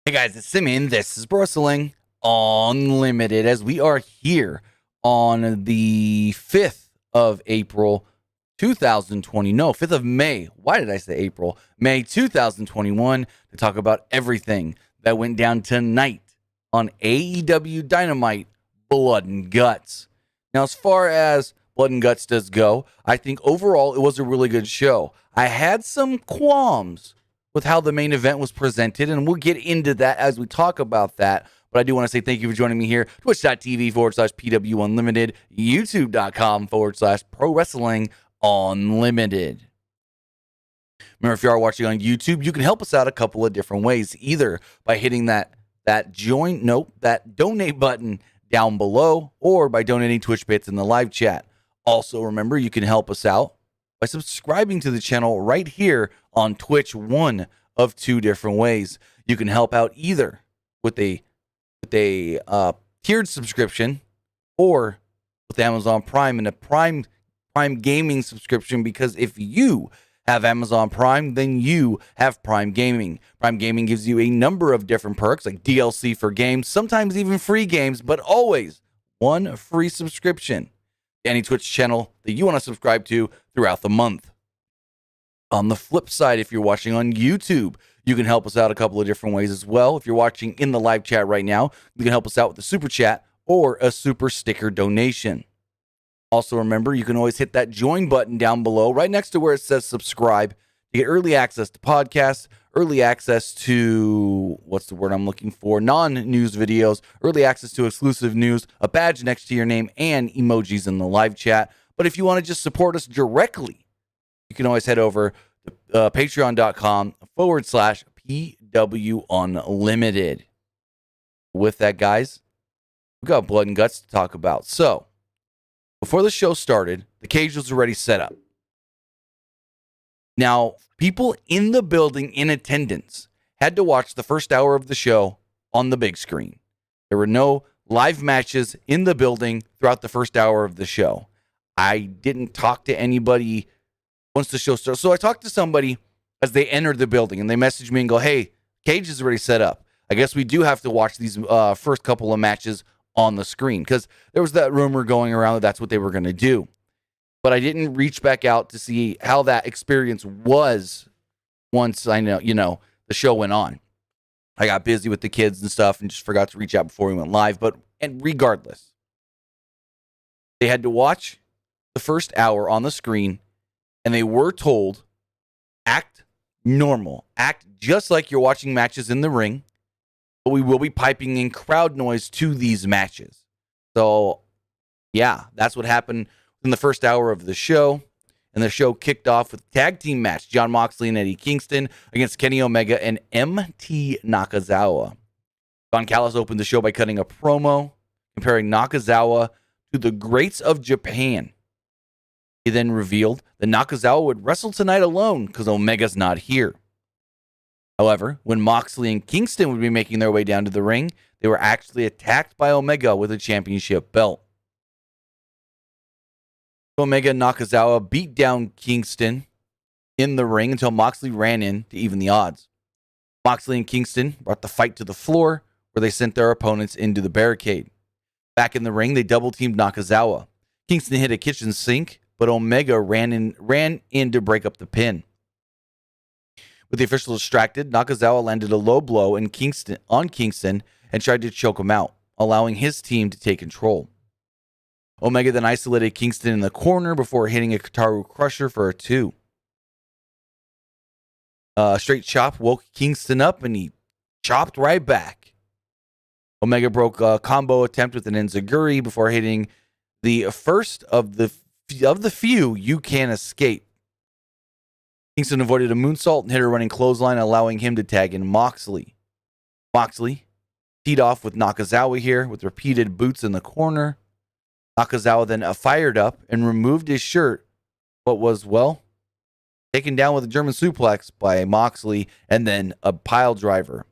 Hey guys, it's Simeon. This is Wrestling Unlimited as we are here on the 5th of April 2020. No, 5th of May. Why did I say April? May 2021 to talk about everything that went down tonight on AEW Dynamite, Blood and Guts. Now, as far as Blood and Guts does go, I think overall it was a really good show. I had some qualms with how the main event was presented, and we'll get into that as we talk about that. But I do want to say thank you for joining me here, twitch.tv/PWU Unlimited, youtube.com/Pro Wrestling Unlimited. Remember, if you are watching on YouTube, you can help us out a couple of different ways, either by hitting that donate button down below, or by donating Twitch bits in the live chat. Also, remember, you can help us out by subscribing to the channel right here on Twitch, one of two different ways. You can help out either with a tiered subscription or with Amazon Prime and a Prime Gaming subscription, because if you have Amazon Prime, then you have Prime Gaming. Prime Gaming gives you a number of different perks like DLC for games, sometimes even free games, but always one free subscription to any Twitch channel that you want to subscribe to throughout the month. On the flip side, if you're watching on YouTube, you can help us out a couple of different ways as well. If you're watching in the live chat right now, you can help us out with a super chat or a super sticker donation. Also, remember, you can always hit that join button down below, right next to where it says subscribe, to get early access to podcasts, early access to, what's the word I'm looking for, non-news videos, early access to exclusive news, a badge next to your name, and emojis in the live chat. But if you want to just support us directly, you can always head over to patreon.com/PW Unlimited. With that, guys, we got Blood and Guts to talk about. So, before the show started, the cage was already set up. Now, people in the building in attendance had to watch the first hour of the show on the big screen. There were no live matches in the building throughout the first hour of the show. I didn't talk to anybody once the show started. So I talked to somebody as they entered the building, and they messaged me and go, hey, cage is already set up. I guess we do have to watch these first couple of matches on the screen, because there was that rumor going around that that's what they were going to do. But I didn't reach back out to see how that experience was once I know, the show went on. I got busy with the kids and stuff and just forgot to reach out before we went live. And regardless, they had to watch the first hour on the screen, and they were told, act normal, act just like you're watching matches in the ring, but we will be piping in crowd noise to these matches. So, yeah, that's what happened in the first hour of the show. And the show kicked off with a tag team match, Jon Moxley and Eddie Kingston against Kenny Omega and MT Nakazawa. Don Callis opened the show by cutting a promo comparing Nakazawa to the greats of Japan. He then revealed that Nakazawa would wrestle tonight alone because Omega's not here. However, when Moxley and Kingston would be making their way down to the ring, they were actually attacked by Omega with a championship belt. Omega and Nakazawa beat down Kingston in the ring until Moxley ran in to even the odds. Moxley and Kingston brought the fight to the floor, where they sent their opponents into the barricade. Back in the ring, they double-teamed Nakazawa. Kingston hit a kitchen sink, but Omega ran in to break up the pin. With the official distracted, Nakazawa landed a low blow on Kingston and tried to choke him out, allowing his team to take control. Omega then isolated Kingston in the corner before hitting a Kataru Crusher for a 2. A straight chop woke Kingston up, and he chopped right back. Omega broke a combo attempt with an enziguri before hitting the first of the few you can escape. Kingston avoided a moonsault and hit a running clothesline, allowing him to tag in Moxley. Moxley teed off with Nakazawa here with repeated boots in the corner. Nakazawa then fired up and removed his shirt, but was, taken down with a German suplex by Moxley and then a pile driver.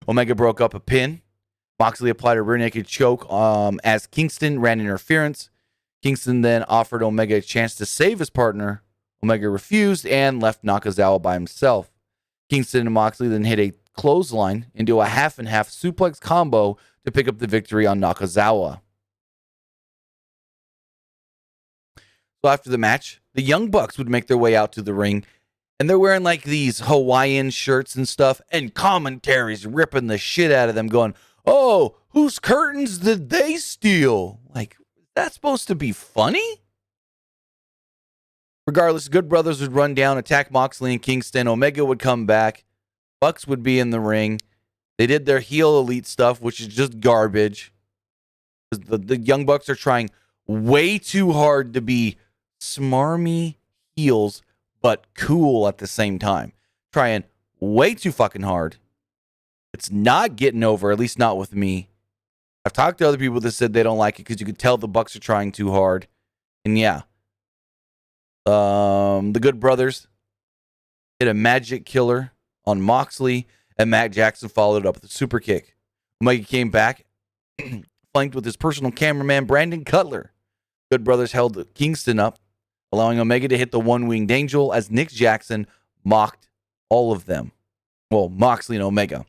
Omega broke up a pin. Moxley applied a rear naked choke as Kingston ran interference. Kingston then offered Omega a chance to save his partner, Omega refused and left Nakazawa by himself. Kingston and Moxley then hit a clothesline into a half-and-half suplex combo to pick up the victory on Nakazawa. So after the match, the Young Bucks would make their way out to the ring, and they're wearing like these Hawaiian shirts and stuff, and commentaries ripping the shit out of them, going, "Oh, whose curtains did they steal?" Like, that's supposed to be funny? Regardless, Good Brothers would run down, attack Moxley and Kingston. Omega would come back. Bucks would be in the ring. They did their heel elite stuff, which is just garbage. The Young Bucks are trying way too hard to be smarmy heels, but cool at the same time. Trying way too fucking hard. It's not getting over, at least not with me. I've talked to other people that said they don't like it because you could tell the Bucks are trying too hard. And yeah. The Good Brothers hit a magic killer on Moxley, and Matt Jackson followed it up with a super kick. Omega came back, flanked with his personal cameraman, Brandon Cutler. Good Brothers held Kingston up, allowing Omega to hit the one-winged angel as Nick Jackson mocked all of them. Well, Moxley and Omega.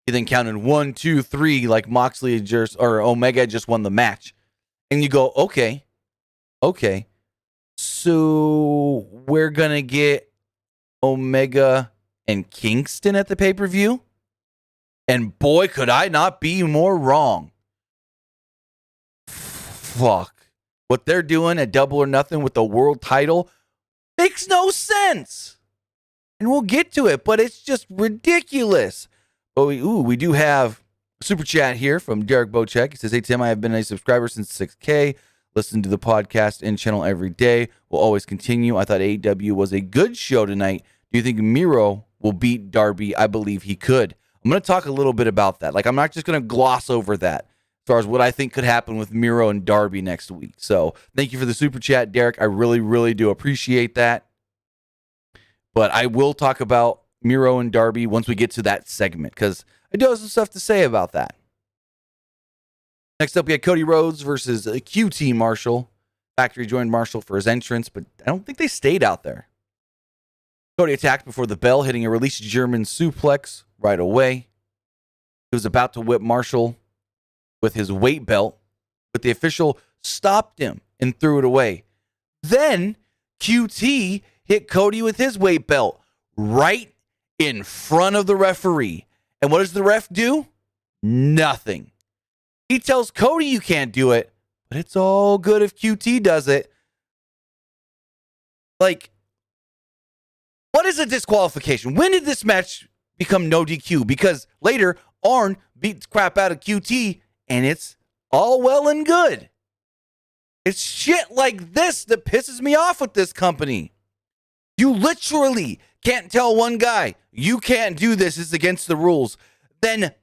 He then counted 1, 2, 3, like Moxley or Omega just won the match. And you go, okay. So we're going to get Omega and Kingston at the pay-per-view? And boy, could I not be more wrong. Fuck. What they're doing at Double or Nothing with the world title makes no sense. And we'll get to it, but it's just ridiculous. But we do have a super chat here from Derek Bocek. He says, "Hey, Tim, I have been a subscriber since 6K. Listen to the podcast and channel every day. Will always continue. I thought AEW was a good show tonight. Do you think Miro will beat Darby? I believe he could." I'm going to talk a little bit about that. Like, I'm not just going to gloss over that as far as what I think could happen with Miro and Darby next week. So thank you for the super chat, Derek. I really, really do appreciate that. But I will talk about Miro and Darby once we get to that segment, because I do have some stuff to say about that. Next up, we had Cody Rhodes versus QT Marshall. Factory joined Marshall for his entrance, but I don't think they stayed out there. Cody attacked before the bell, hitting a released German suplex right away. He was about to whip Marshall with his weight belt, but the official stopped him and threw it away. Then QT hit Cody with his weight belt right in front of the referee. And what does the ref do? Nothing. He tells Cody you can't do it, but it's all good if QT does it. Like, what is a disqualification? When did this match become no DQ? Because later, Arn beats crap out of QT, and it's all well and good. It's shit like this that pisses me off with this company. You literally can't tell one guy, you can't do this, it's against the rules. Then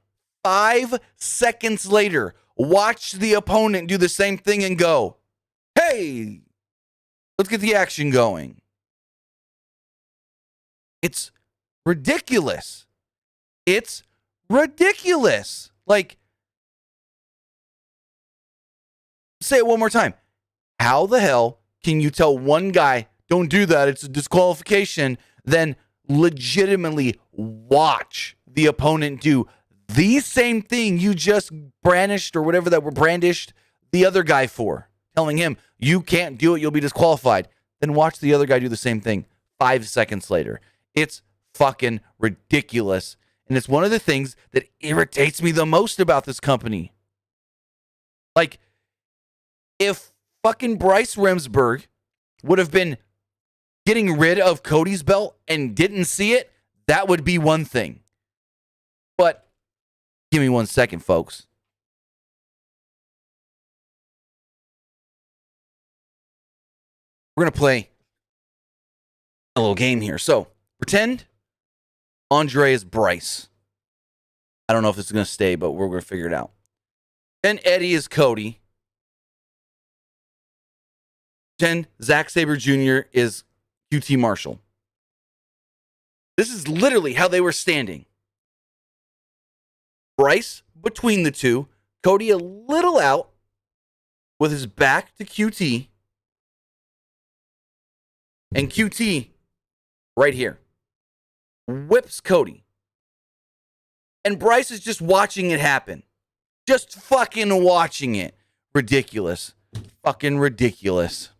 5 seconds later, watch the opponent do the same thing and go, "Hey, let's get the action going." It's ridiculous. It's ridiculous. Like, say it one more time. How the hell can you tell one guy, "Don't do that, it's a disqualification," then legitimately watch the opponent do the same thing you just brandished or whatever that were brandished the other guy for, telling him, "You can't do it, you'll be disqualified." Then watch the other guy do the same thing 5 seconds later. It's fucking ridiculous. And it's one of the things that irritates me the most about this company. Like, if fucking Bryce Remsburg would have been getting rid of Cody's belt and didn't see it, that would be one thing. But give me 1 second, folks. We're going to play a little game here. So, pretend Andre is Bryce. I don't know if this is going to stay, but we're going to figure it out. Then Eddie is Cody. Then Zack Sabre Jr. is QT Marshall. This is literally how they were standing. Bryce between the two, Cody a little out with his back to QT. And QT, right here, whips Cody. And Bryce is just watching it happen. Just fucking watching it. Ridiculous. Fucking ridiculous.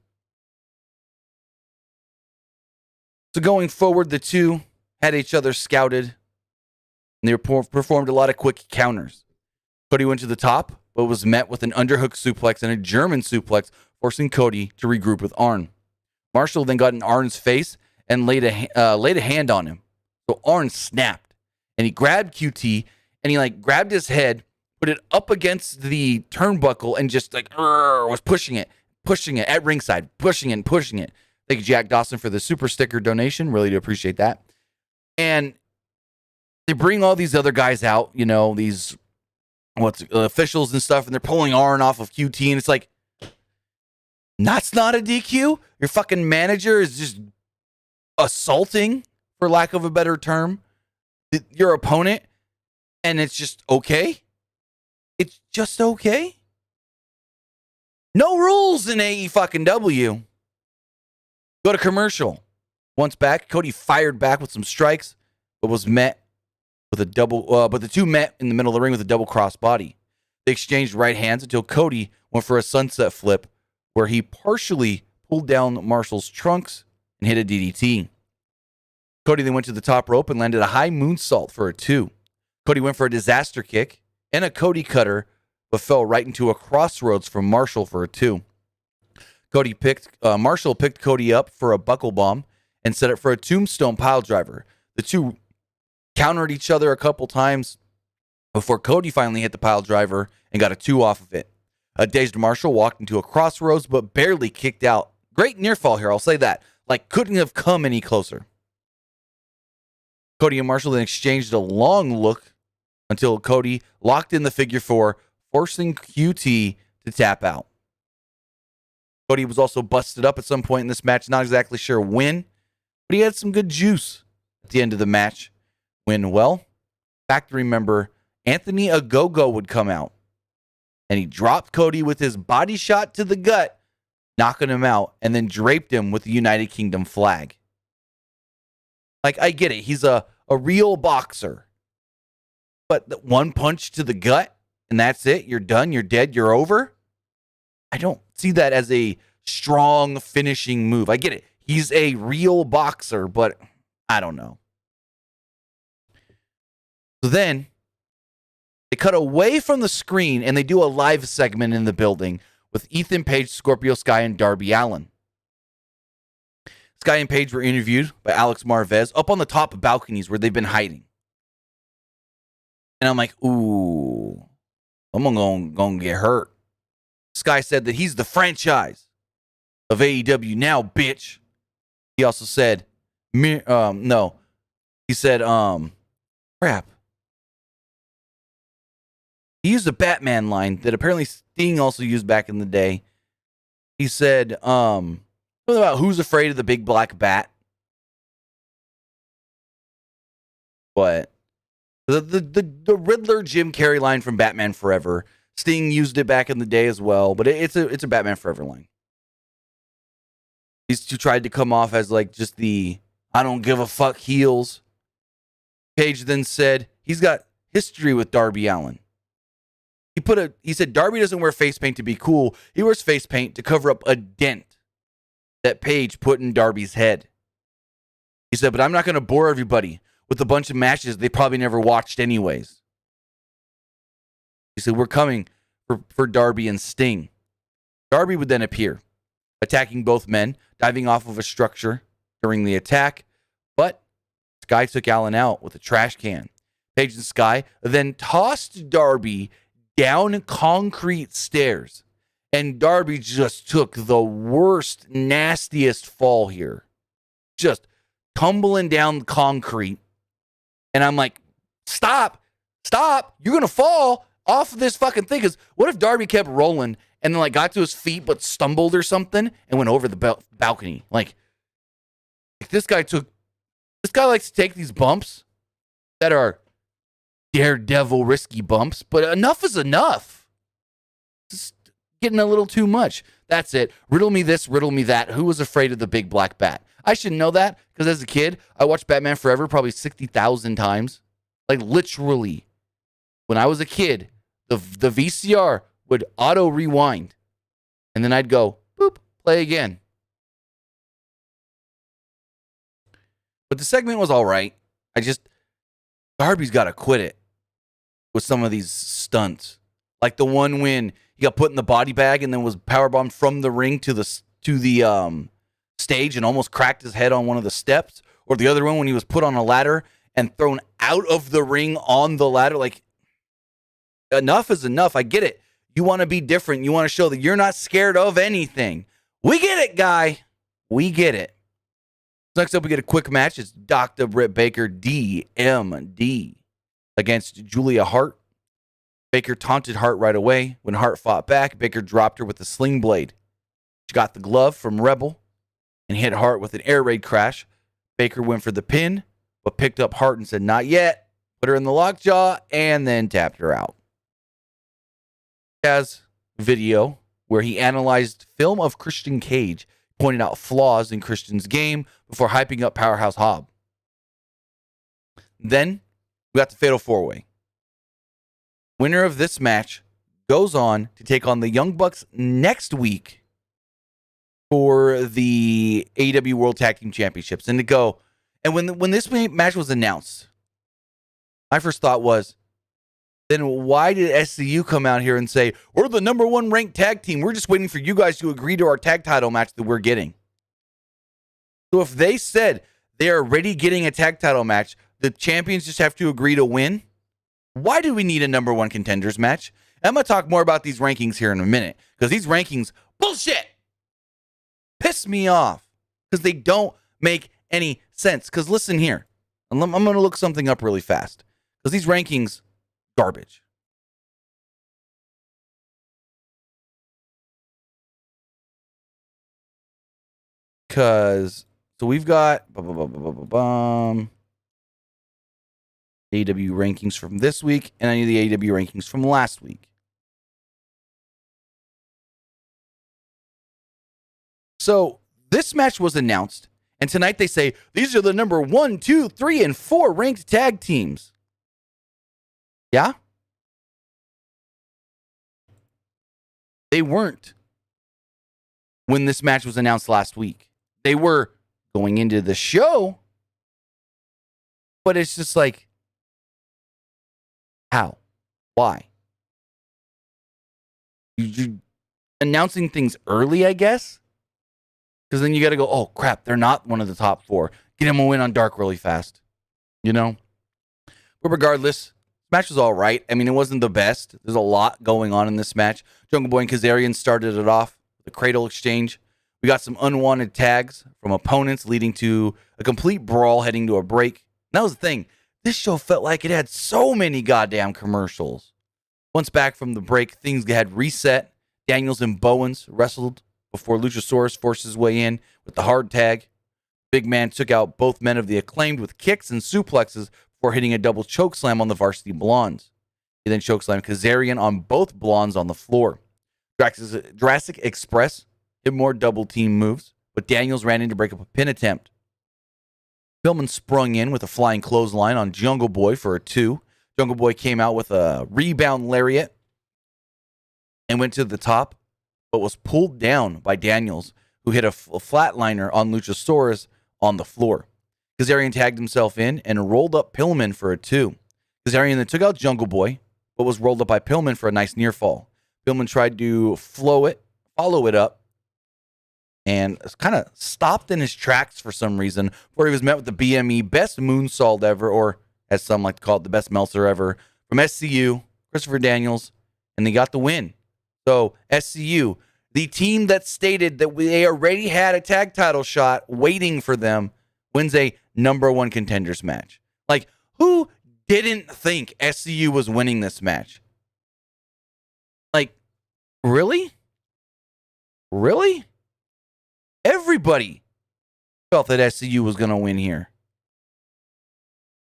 So going forward, the two had each other scouted. And they performed a lot of quick counters. Cody went to the top, but was met with an underhook suplex and a German suplex, forcing Cody to regroup with Arn. Marshall then got in Arn's face and laid a hand on him. So Arn snapped, and he grabbed QT, and he grabbed his head, put it up against the turnbuckle, and just was pushing it at ringside, pushing it. Thank you, Jack Dawson, for the super sticker donation. Really do appreciate that. And they bring all these other guys out, these officials and stuff, and they're pulling Arn off of QT, and it's like, that's not a DQ. Your fucking manager is just assaulting, for lack of a better term, your opponent, and it's just okay. It's just okay. No rules in AEW. Go to commercial. Once back, Cody fired back with some strikes, but was met with a double. But the two met in the middle of the ring with a double cross body. They exchanged right hands until Cody went for a sunset flip, where he partially pulled down Marshall's trunks and hit a DDT. Cody then went to the top rope and landed a high moonsault for a 2. Cody went for a disaster kick and a Cody cutter, but fell right into a crossroads from Marshall for a 2. Marshall picked Cody up for a buckle bomb and set it for a tombstone pile driver. The two countered each other a couple times before Cody finally hit the pile driver and got a 2 off of it. A dazed Marshall walked into a crossroads, but barely kicked out. Great near fall here, I'll say that. Couldn't have come any closer. Cody and Marshall then exchanged a long look until Cody locked in the figure 4, forcing QT to tap out. Cody was also busted up at some point in this match, not exactly sure when, but he had some good juice at the end of the match when, factory member Anthony Ogogo would come out. And he dropped Cody with his body shot to the gut, knocking him out, and then draped him with the United Kingdom flag. I get it. He's a real boxer. But one punch to the gut, and that's it. You're done. You're dead. You're over. I don't see that as a strong finishing move. I get it. He's a real boxer, but I don't know. So then they cut away from the screen and they do a live segment in the building with Ethan Page, Scorpio Sky, and Darby Allin. Sky and Page were interviewed by Alex Marvez up on the top balconies where they've been hiding. And I'm like, ooh, I'm gonna get hurt. Sky said that he's the franchise of AEW now, bitch. He also said, no. He said, crap. He used a Batman line that apparently Sting also used back in the day. He said, something about who's afraid of the big black bat. But the Riddler Jim Carrey line from Batman Forever. Sting used it back in the day as well, but it's a Batman Forever line. These two tried to come off as just the I don't give a fuck heels. Page then said he's got history with Darby Allin. He said Darby doesn't wear face paint to be cool. He wears face paint to cover up a dent that Page put in Darby's head. He said, but I'm not going to bore everybody with a bunch of matches they probably never watched anyways. He said, we're coming for Darby and Sting. Darby would then appear, attacking both men, diving off of a structure during the attack, but Sky took Allin out with a trash can. Page and Sky then tossed Darby down concrete stairs, and Darby just took the worst, nastiest fall here. Just tumbling down concrete. And I'm like, stop, you're going to fall off of this fucking thing. Because what if Darby kept rolling and then got to his feet but stumbled or something and went over the balcony? This guy likes to take these bumps that are daredevil risky bumps, but enough is enough. Just getting a little too much. That's it. Riddle me this, riddle me that. Who was afraid of the big black bat? I should know that because as a kid, I watched Batman Forever probably 60,000 times. Like literally. When I was a kid, the VCR would auto rewind. And then I'd go, boop, play again. But the segment was all right. Darby's got to quit it with some of these stunts. Like the one when he got put in the body bag and then was powerbombed from the ring to the stage and almost cracked his head on one of the steps. Or the other one when he was put on a ladder and thrown out of the ring on the ladder. Like, enough is enough. I get it. You want to be different. You want to show that you're not scared of anything. We get it, guy. We get it. Next up, we get a quick match. It's Dr. Britt Baker, DMD, against Julia Hart. Baker taunted Hart right away. When Hart fought back, Baker dropped her with a sling blade. She got the glove from Rebel and hit Hart with an air raid crash. Baker went for the pin, but picked up Hart and said, not yet. Put her in the lockjaw and then tapped her out. Has video where he analyzed film of Christian Cage, pointed out flaws in Christian's game before hyping up Powerhouse Hobb. Then we got the Fatal 4-Way. Winner of this match goes on to take on the Young Bucks next week for the AEW World Tag Team Championships. And when this match was announced, my first thought was, then why did SCU come out here and say, we're the number one ranked tag team. We're just waiting for you guys to agree to our tag title match that we're getting. So if they said they are already getting a tag title match, the champions just have to agree to win, why do we need a number one contenders match? I'm going to talk more about these rankings here in a minute because these rankings, bullshit, piss me off because they don't make any sense. Because listen here, I'm going to look something up really fast because these rankings, garbage. Because, so we've got AEW rankings from this week, and I need the AEW rankings from last week. So this match was announced, and tonight they say, these are the number 1, 2, 3, and 4 ranked tag teams. Yeah? They weren't when this match was announced last week. They were going into the show, but it's just like, how? Why? You're announcing things early, I guess? Because then you got to go, oh, crap, they're not one of the top 4. Get them a win on Dark really fast. You know? But regardless, match was all right. I mean, it wasn't the best. There's a lot going on in this match. Jungle Boy and Kazarian started it off. The cradle exchange. We got some unwanted tags from opponents leading to a complete brawl heading to a break. And that was the thing. This show felt like it had so many goddamn commercials. Once back from the break, things had reset. Daniels and Bowens wrestled before Luchasaurus forced his way in with the hard tag. Big Man took out both men of the Acclaimed with kicks and suplexes before hitting a double chokeslam on the Varsity Blondes. He then chokeslammed Kazarian on both Blondes on the floor. Jurassic Express hit more double team moves, but Daniels ran in to break up a pin attempt. Pillman sprung in with a flying clothesline on Jungle Boy for a 2. Jungle Boy came out with a rebound lariat and went to the top, but was pulled down by Daniels, who hit a flatliner on Luchasaurus on the floor. Kazarian tagged himself in and rolled up Pillman for a 2. Kazarian then took out Jungle Boy, but was rolled up by Pillman for a nice near fall. Pillman tried to follow it up, and kind of stopped in his tracks for some reason, where he was met with the BME best moonsault ever, or as some like to call it, the best Meltzer ever, from SCU, Christopher Daniels, and they got the win. So SCU, the team that stated that they already had a tag title shot waiting for them, wins a number one contenders match. Like, who didn't think SCU was winning this match? Like, really? Really? Everybody felt that SCU was going to win here.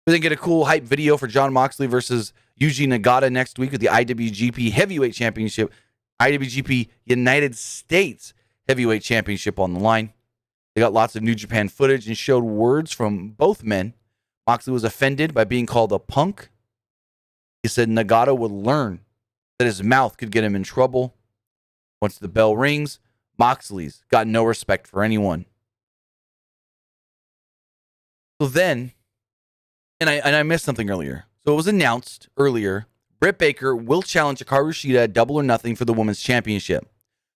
We then get a cool hype video for Jon Moxley versus Eugene Nagata next week with the IWGP Heavyweight Championship, IWGP United States Heavyweight Championship on the line. They got lots of New Japan footage and showed words from both men. Moxley was offended by being called a punk. He said Nagata would learn that his mouth could get him in trouble. Once the bell rings, Moxley's got no respect for anyone. So then, and I missed something earlier. So it was announced earlier, Britt Baker will challenge Hikaru Shida at Double or Nothing for the Women's Championship.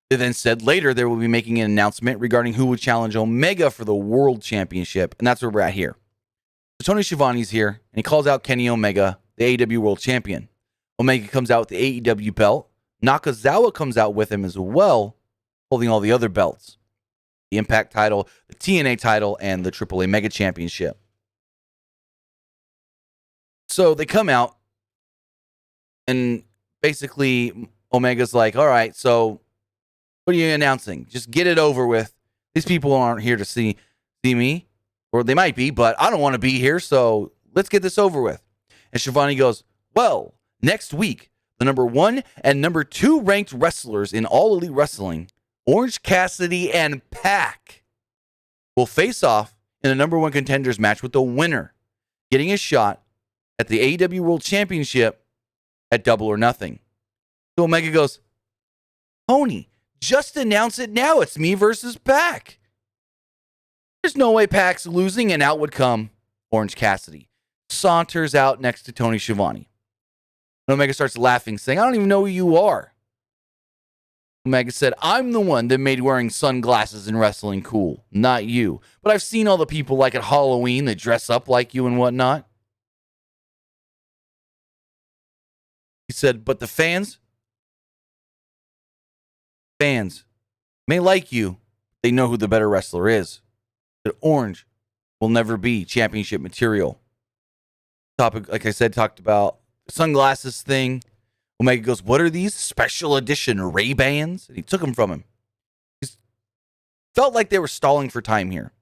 They then said later they will be making an announcement regarding who would challenge Omega for the World Championship, and that's where we're at here. So Tony Schiavone's here, and he calls out Kenny Omega, the AEW World Champion. Omega comes out with the AEW belt. Nakazawa comes out with him as well, holding all the other belts. The Impact title, the TNA title, and the AAA Mega Championship. So they come out, and basically Omega's like, all right, so what are you announcing? Just get it over with. These people aren't here to see me, or they might be, but I don't want to be here, so let's get this over with. And Schiavone goes, well, next week, the number 1 and number 2 ranked wrestlers in All Elite Wrestling, Orange Cassidy and Pac, will face off in a number 1 contenders match with the winner getting a shot at the AEW World Championship at Double or Nothing. So Omega goes, Tony, just announce it now. It's me versus Pac. There's no way Pac's losing, and out would come Orange Cassidy. Saunters out next to Tony Schiavone. And Omega starts laughing, saying, I don't even know who you are. Omega said, I'm the one that made wearing sunglasses in wrestling cool, not you. But I've seen all the people like at Halloween that dress up like you and whatnot. He said, but the fans may like you. They know who the better wrestler is. That Orange will never be championship material. Topic, like I said, talked about the sunglasses thing. Omega goes, what are these special edition Ray-Bans? And he took them from him. He felt like they were stalling for time here.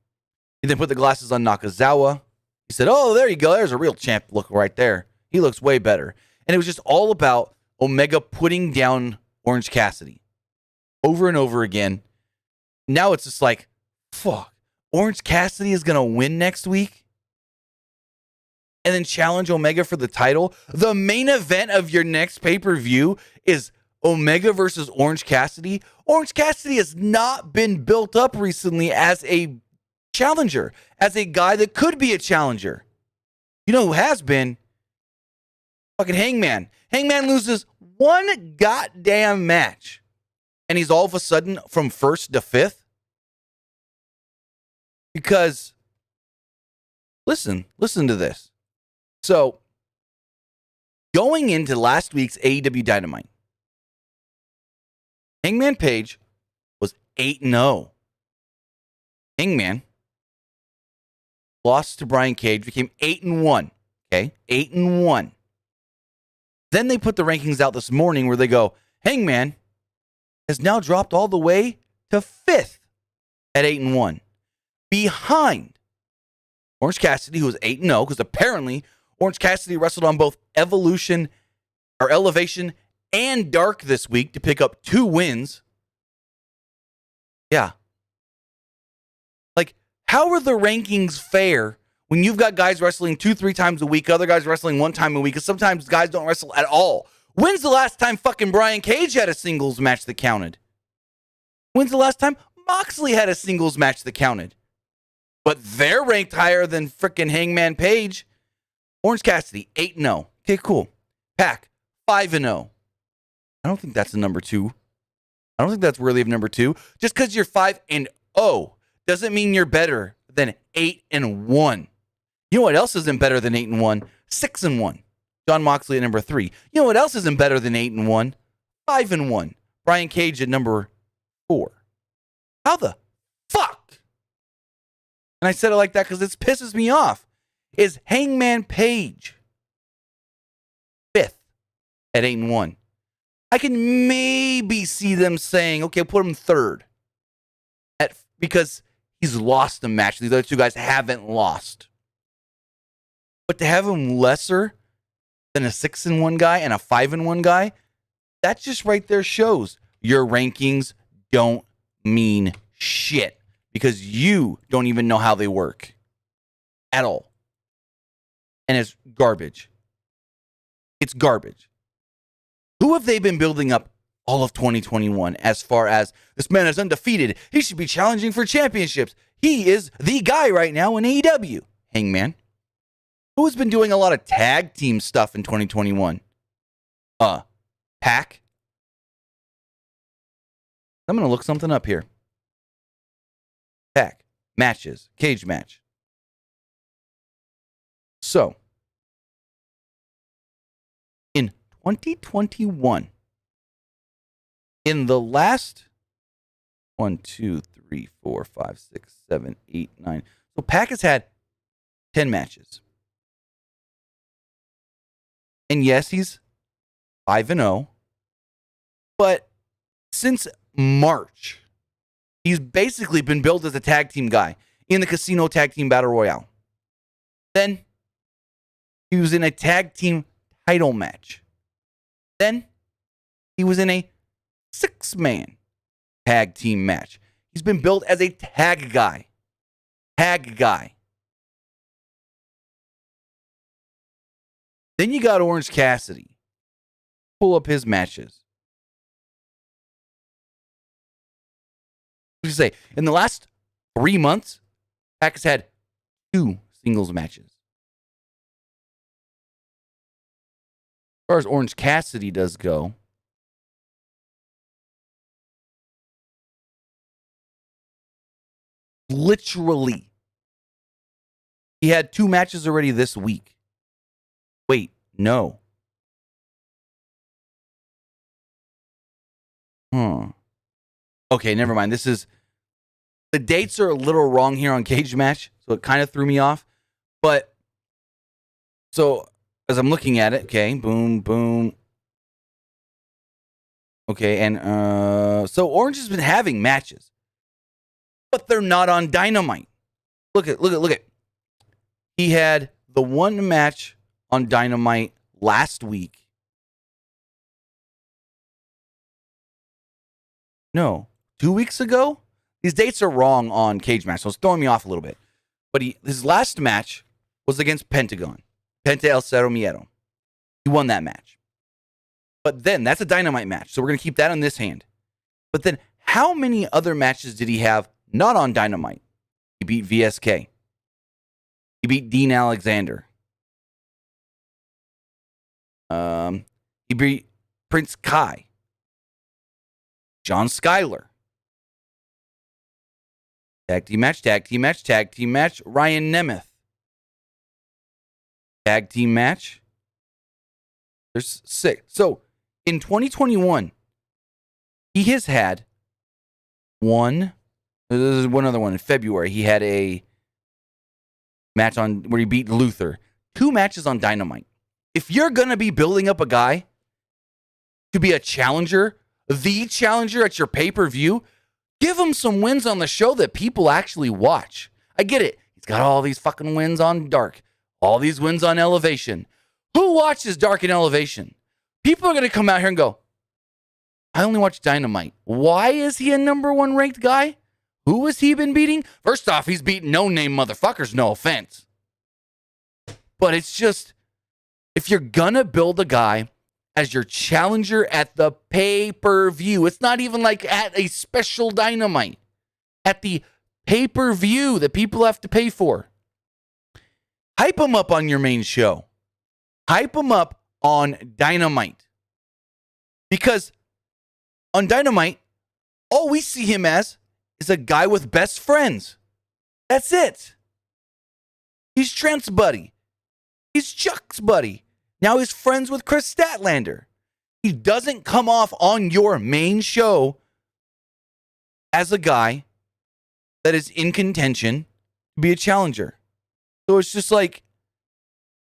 He then put the glasses on Nakazawa. He said, oh, there you go. There's a real champ look right there. He looks way better. And it was just all about Omega putting down Orange Cassidy over and over again. Now it's just like, fuck, Orange Cassidy is going to win next week and then challenge Omega for the title. The main event of your next pay-per-view is Omega versus Orange Cassidy. Orange Cassidy has not been built up recently as a challenger, as a guy that could be a challenger. You know who has been? Fucking Hangman. Hangman loses one goddamn match, and he's all of a sudden from 1st to 5th. Because, listen to this. So, going into last week's AEW Dynamite, Hangman Page was 8-0. Hangman lost to Brian Cage, became 8-1. Okay, 8-1. Then they put the rankings out this morning where they go, Hangman has now dropped all the way to 5th at 8-1. Behind Orange Cassidy, who was 8-0, because apparently Orange Cassidy wrestled on both Elevation and Dark this week to pick up 2 wins. Yeah. Like, how are the rankings fair when you've got guys wrestling 2-3 times a week, other guys wrestling 1 time a week, and sometimes guys don't wrestle at all? When's the last time fucking Brian Cage had a singles match that counted? When's the last time Moxley had a singles match that counted? But they're ranked higher than freaking Hangman Page. Orange Cassidy, 8-0. Okay, cool. Pac, 5-0. I don't think that's a number 2. I don't think that's worthy of number 2. Just because you're 5-0 doesn't mean you're better than 8-1. You know what else isn't better than 8-1? 6-1. Jon Moxley at number 3. You know what else isn't better than 8-1? 5-1. Brian Cage at number 4. How the fuck? And I said it like that because it pisses me off. Is Hangman Page 5th at 8-1? I can maybe see them saying, okay, put him 3rd. Because he's lost a match. These other 2 guys haven't lost. But to have him lesser than a 6-1 guy and a 5-1 guy, that just right there shows your rankings don't mean shit. because you don't even know how they work at all. And it's garbage. It's garbage. Who have they been building up all of 2021 as far as this man is undefeated? He should be challenging for championships. He is the guy right now in AEW. Hangman. Who has been doing a lot of tag team stuff in 2021? Pac. I'm going to look something up here. Pac. Matches. Cage match. So, in 2021, in the last 1, 2, 3, 4, 5, 6, 7, 8, 9. So Pac has had 10 matches. And yes, he's 5-0. But since March, he's basically been billed as a tag team guy in the Casino Tag Team Battle Royale. Then he was in a tag team title match. Then he was in a 6-man tag team match. He's been billed as a tag guy. Tag guy. Then you got Orange Cassidy. Pull up his matches. What do you say? In the last 3 months, Pac has had 2 singles matches. As far as Orange Cassidy does go, literally, he had 2 matches already this week. Wait, no. Okay, never mind. The dates are a little wrong here on Cage Match, so it kind of threw me off. But, so, as I'm looking at it, okay, boom, boom. Okay, and, so Orange has been having matches, but they're not on Dynamite. Look at. He had the 1 match on Dynamite last week. No, 2 weeks ago? These dates are wrong on Cage Match, so it's throwing me off a little bit. But his last match was against Pentagon. Penta El Cero Miedo. He won that match. But then, that's a Dynamite match, so we're going to keep that on this hand. But then, how many other matches did he have not on Dynamite? He beat VSK. He beat Dean Alexander. He beat Prince Kai. John Skyler. Tag team match. Ryan Nemeth. Tag team match. There's 6. So, in 2021, he has had there's one other one in February. He had a match where he beat Luther. 2 matches on Dynamite. If you're going to be building up a guy to be a challenger, the challenger at your pay-per-view, give him some wins on the show that people actually watch. I get it. He's got all these fucking wins on Dark. All these wins on Elevation. Who watches Dark and Elevation? People are going to come out here and go, I only watch Dynamite. Why is he a number 1 ranked guy? Who has he been beating? First off, he's beating no-name motherfuckers, no offense. But it's just, if you're going to build a guy as your challenger at the pay-per-view, it's not even like at a special Dynamite. At the pay-per-view that people have to pay for. Hype him up on your main show. Hype him up on Dynamite. Because on Dynamite, all we see him as is a guy with best friends. That's it. He's Trent's buddy. He's Chuck's buddy. Now he's friends with Chris Statlander. He doesn't come off on your main show as a guy that is in contention to be a challenger. So it's just like,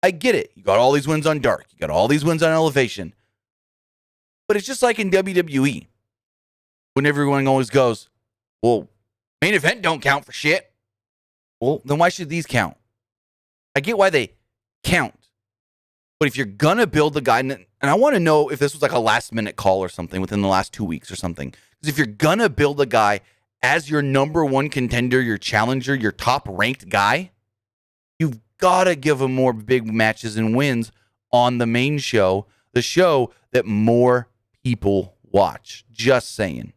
I get it. You got all these wins on Dark. You got all these wins on Elevation. But it's just like in WWE. When everyone always goes, well, main event don't count for shit. Well, then why should these count? I get why they count. But if you're going to build the guy, and I want to know if this was like a last minute call or something within the last 2 weeks or something. Because if you're going to build a guy as your number one contender, your challenger, your top ranked guy, you've got to give him more big matches and wins on the main show, the show that more people watch. Just saying.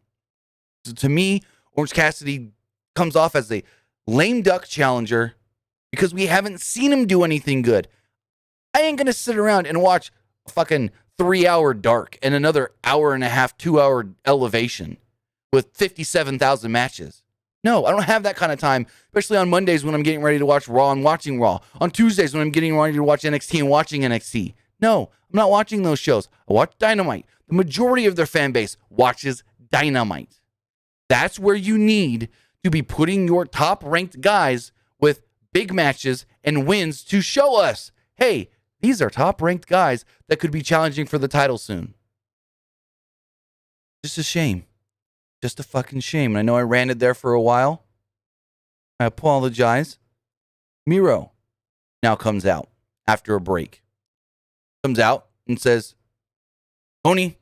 So to me, Orange Cassidy comes off as a lame duck challenger because we haven't seen him do anything good. I ain't going to sit around and watch a fucking 3-hour dark and another hour and a half, 2-hour elevation with 57,000 matches. No, I don't have that kind of time, especially on Mondays when I'm getting ready to watch Raw and watching Raw. On Tuesdays when I'm getting ready to watch NXT and watching NXT. No, I'm not watching those shows. I watch Dynamite. The majority of their fan base watches Dynamite. That's where you need to be putting your top-ranked guys with big matches and wins to show us, hey, these are top-ranked guys that could be challenging for the title soon. Just a shame. Just a fucking shame. And I know I ranted there for a while. I apologize. Miro now comes out after a break. Comes out and says, Tony,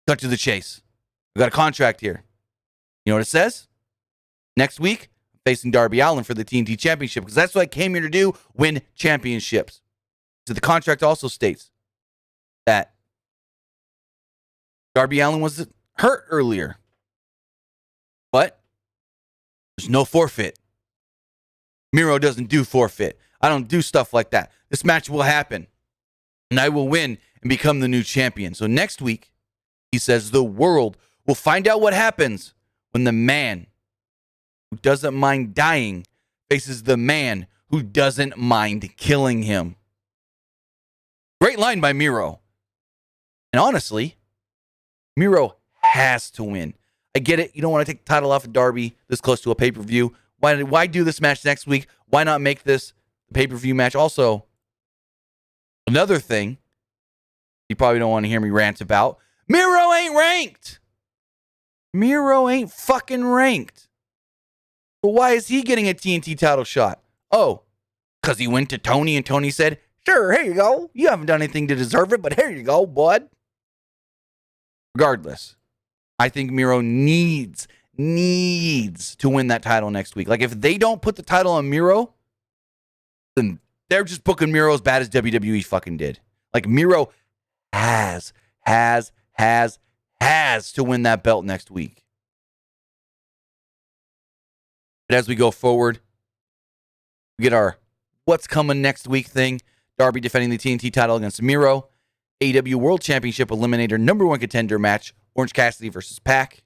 cut to the chase. We got a contract here. You know what it says? Next week, I'm facing Darby Allin for the TNT Championship because that's what I came here to do, win championships. So the contract also states that Darby Allin was hurt earlier, but there's no forfeit. Miro doesn't do forfeit. I don't do stuff like that. This match will happen, and I will win and become the new champion. So next week, he says the world will find out what happens when the man who doesn't mind dying faces the man who doesn't mind killing him. Great line by Miro. And honestly, Miro has to win. I get it. You don't want to take the title off of Darby this close to a pay-per-view. Why do this match next week? Why not make this a pay-per-view match? Also, another thing you probably don't want to hear me rant about, Miro ain't ranked. Miro ain't fucking ranked. But why is he getting a TNT title shot? Oh, because he went to Tony and Tony said, sure, here you go. You haven't done anything to deserve it, but here you go, bud. Regardless, I think Miro needs to win that title next week. Like, if they don't put the title on Miro, then they're just booking Miro as bad as WWE fucking did. Like, Miro has to win that belt next week. But as we go forward, we get our what's coming next week thing. Darby defending the TNT title against Miro. AEW World Championship Eliminator #1 contender match. Orange Cassidy versus Pac.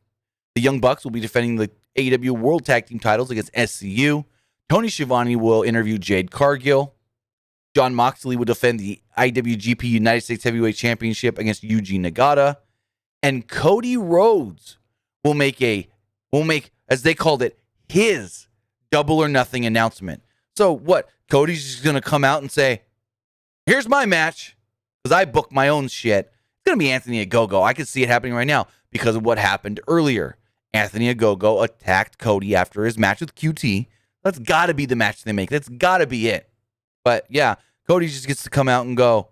The Young Bucks will be defending the AEW World Tag Team titles against SCU. Tony Schiavone will interview Jade Cargill. John Moxley will defend the IWGP United States Heavyweight Championship against Eugene Nagata. And Cody Rhodes will make, as they called it, his Double or Nothing announcement. So what? Cody's just going to come out and say, here's my match, because I booked my own shit. It's going to be Anthony Ogogo. I can see it happening right now because of what happened earlier. Anthony Ogogo attacked Cody after his match with QT. That's got to be the match they make. That's got to be it. But yeah, Cody just gets to come out and go,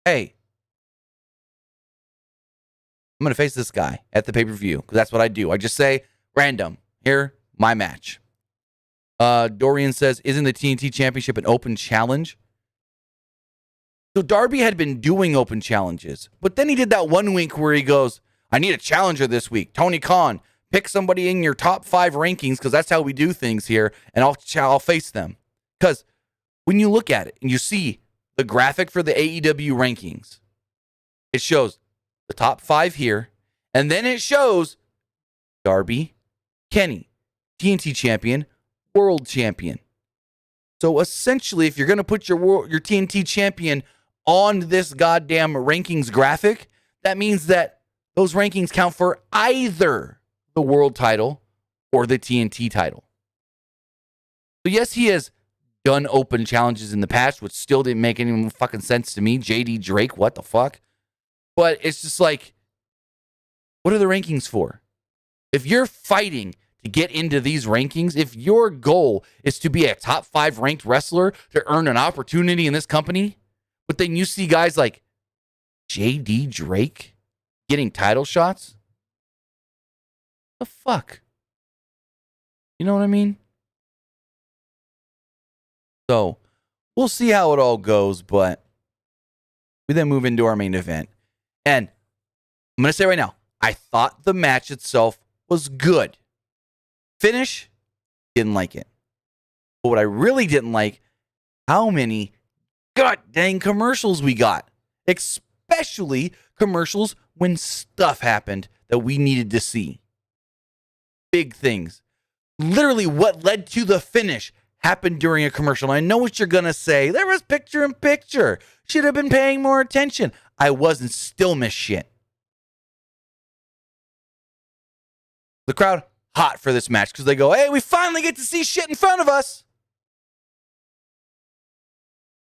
hey, I'm going to face this guy at the pay-per-view because that's what I do. I just say, random, here, my match. Dorian says, isn't the TNT Championship an open challenge? So Darby had been doing open challenges, but then he did that one wink where he goes, I need a challenger this week. Tony Khan, pick somebody in your top 5 rankings because that's how we do things here, and I'll face them. Because when you look at it and you see the graphic for the AEW rankings, it shows the top 5 here, and then it shows Darby, Kenny, TNT champion, world champion. So essentially, if you're going to put your TNT champion on this goddamn rankings graphic, that means that those rankings count for either the world title or the TNT title. So yes, he has done open challenges in the past, which still didn't make any fucking sense to me. JD Drake, what the fuck? But it's just like, what are the rankings for? If you're fighting to get into these rankings, if your goal is to be a top 5 ranked wrestler to earn an opportunity in this company, but then you see guys like JD Drake getting title shots, the fuck? You know what I mean? So we'll see how it all goes, but we then move into our main event. And I'm going to say right now, I thought the match itself was good. Finish, didn't like it. But what I really didn't like, how many god dang commercials we got. Especially commercials when stuff happened that we needed to see. Big things. Literally what led to the finish happened during a commercial. And I know what you're going to say. There was picture in picture. Should have been paying more attention. I wasn't, still missed shit. The crowd hot for this match because they go, hey, we finally get to see shit in front of us.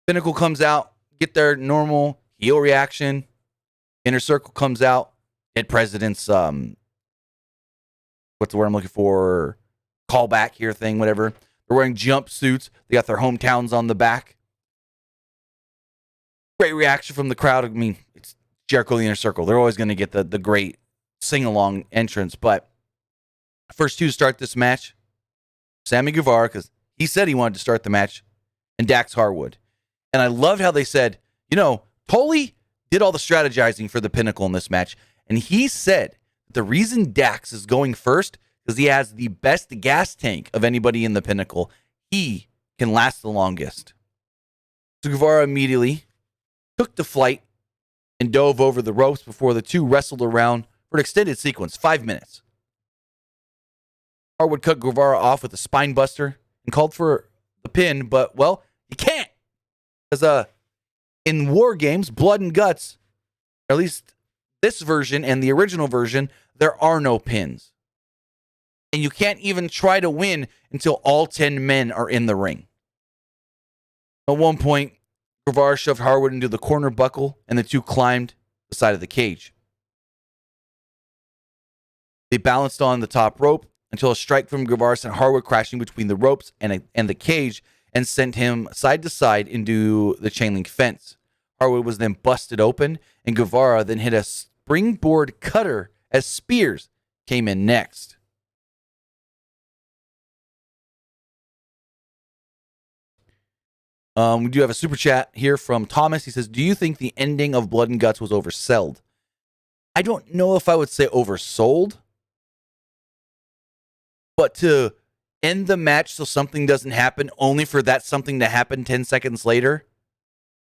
Pinnacle comes out, get their normal heel reaction. Inner Circle comes out, Dead President's, what's the word I'm looking for? Callback here thing, whatever. They're wearing jumpsuits. They got their hometowns on the back. Great reaction from the crowd. I mean, it's Jericho, the Inner Circle. They're always going to get the great sing-along entrance. But first two to start this match, Sammy Guevara, because he said he wanted to start the match, and Dax Harwood. And I loved how they said, Tully did all the strategizing for the Pinnacle in this match. And he said the reason Dax is going first is he has the best gas tank of anybody in the Pinnacle. He can last the longest. So Guevara immediately took to flight and dove over the ropes before the two wrestled around for an extended sequence, 5 minutes. Harwood cut Guevara off with a spine buster and called for the pin, but, well, you can't. Because in War Games, Blood and Guts, or at least this version and the original version, there are no pins. And you can't even try to win until all 10 men are in the ring. At one point, Guevara shoved Harwood into the corner buckle, and the two climbed the side of the cage. They balanced on the top rope until a strike from Guevara sent Harwood crashing between the ropes and the cage and sent him side to side into the chain link fence. Harwood was then busted open, and Guevara then hit a springboard cutter as Spears came in next. We do have a super chat here from Thomas. He says, do you think the ending of Blood and Guts was oversold? I don't know if I would say oversold, but to end the match so something doesn't happen only for that something to happen 10 seconds later,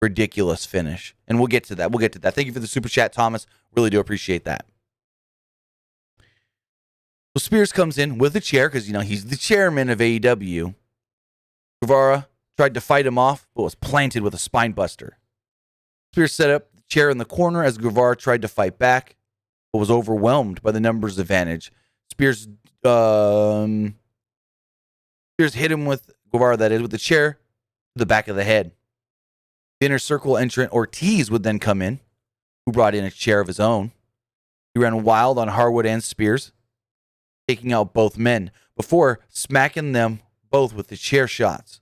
ridiculous finish. And we'll get to that. Thank you for the super chat, Thomas. Really do appreciate that. So Spears comes in with a chair because, he's the chairman of AEW. Guevara tried to fight him off, but was planted with a spine buster. Spears set up the chair in the corner as Guevara tried to fight back, but was overwhelmed by the numbers advantage. Spears hit him with Guevara, with the chair to the back of the head. The Inner Circle entrant Ortiz would then come in, who brought in a chair of his own. He ran wild on Harwood and Spears, taking out both men before smacking them both with the chair shots.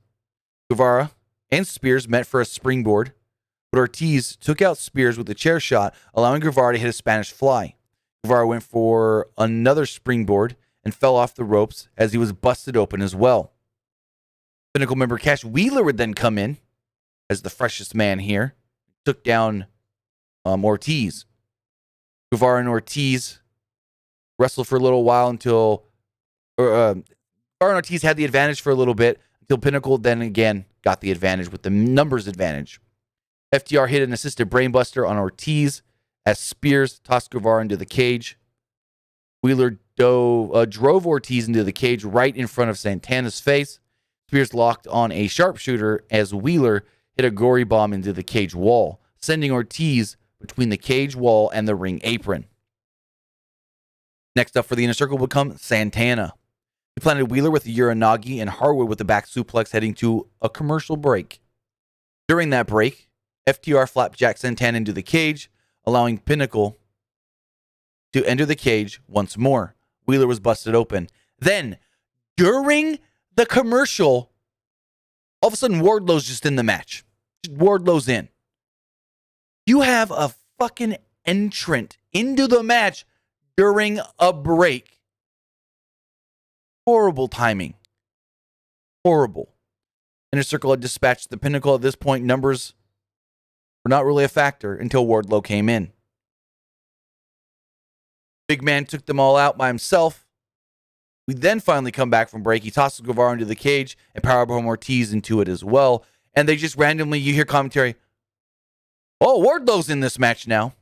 Guevara and Spears met for a springboard, but Ortiz took out Spears with a chair shot, allowing Guevara to hit a Spanish fly. Guevara went for another springboard and fell off the ropes as he was busted open as well. Pinnacle member Cash Wheeler would then come in as the freshest man here, took down Ortiz. Guevara and Ortiz wrestled for a little while until Guevara and Ortiz had the advantage for a little bit until Pinnacle then again got the advantage with the numbers advantage. FTR hit an assisted brainbuster on Ortiz as Spears tossed Guevara into the cage. Wheeler drove Ortiz into the cage right in front of Santana's face. Spears locked on a sharpshooter as Wheeler hit a gory bomb into the cage wall, sending Ortiz between the cage wall and the ring apron. Next up for the Inner Circle would come Santana. He planted Wheeler with a Uranagi and Harwood with the back suplex heading to a commercial break. During that break, FTR flapjacked Santana into the cage, allowing Pinnacle to enter the cage once more. Wheeler was busted open. Then, during the commercial, all of a sudden Wardlow's just in the match. Wardlow's in. You have a fucking entrant into the match during a break. Horrible timing. Horrible. Inner Circle had dispatched the Pinnacle. At this point, numbers were not really a factor until Wardlow came in. Big Man took them all out by himself. We then finally come back from break. He tosses Guevara into the cage and Powerbomb Ortiz into it as well. And they just randomly, you hear commentary, oh, Wardlow's in this match now.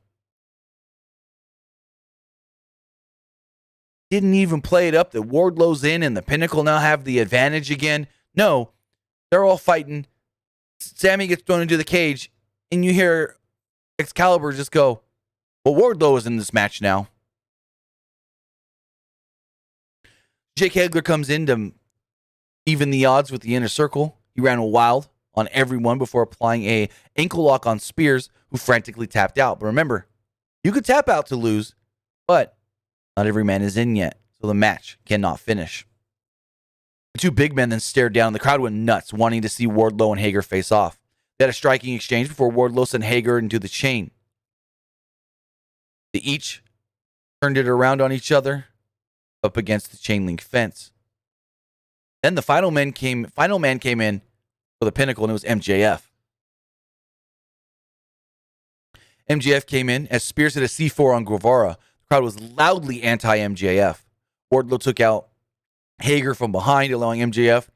Didn't even play it up that Wardlow's in and the Pinnacle now have the advantage again. No, they're all fighting. Sammy gets thrown into the cage, and you hear Excalibur just go, well, Wardlow is in this match now. Jake Hager comes in to even the odds with the Inner Circle. He ran wild on everyone before applying a ankle lock on Spears, who frantically tapped out. But remember, you could tap out to lose, but not every man is in yet, so the match cannot finish. The two big men then stared down. The crowd went nuts, wanting to see Wardlow and Hager face off. They had a striking exchange before Wardlow sent Hager into the chain. They each turned it around on each other up against the chain link fence. Then the final man came in for the Pinnacle, and it was MJF. MJF came in as Spears hit a C4 on Guevara. The crowd was loudly anti-MJF. Wardlow took out Hager from behind, allowing MJF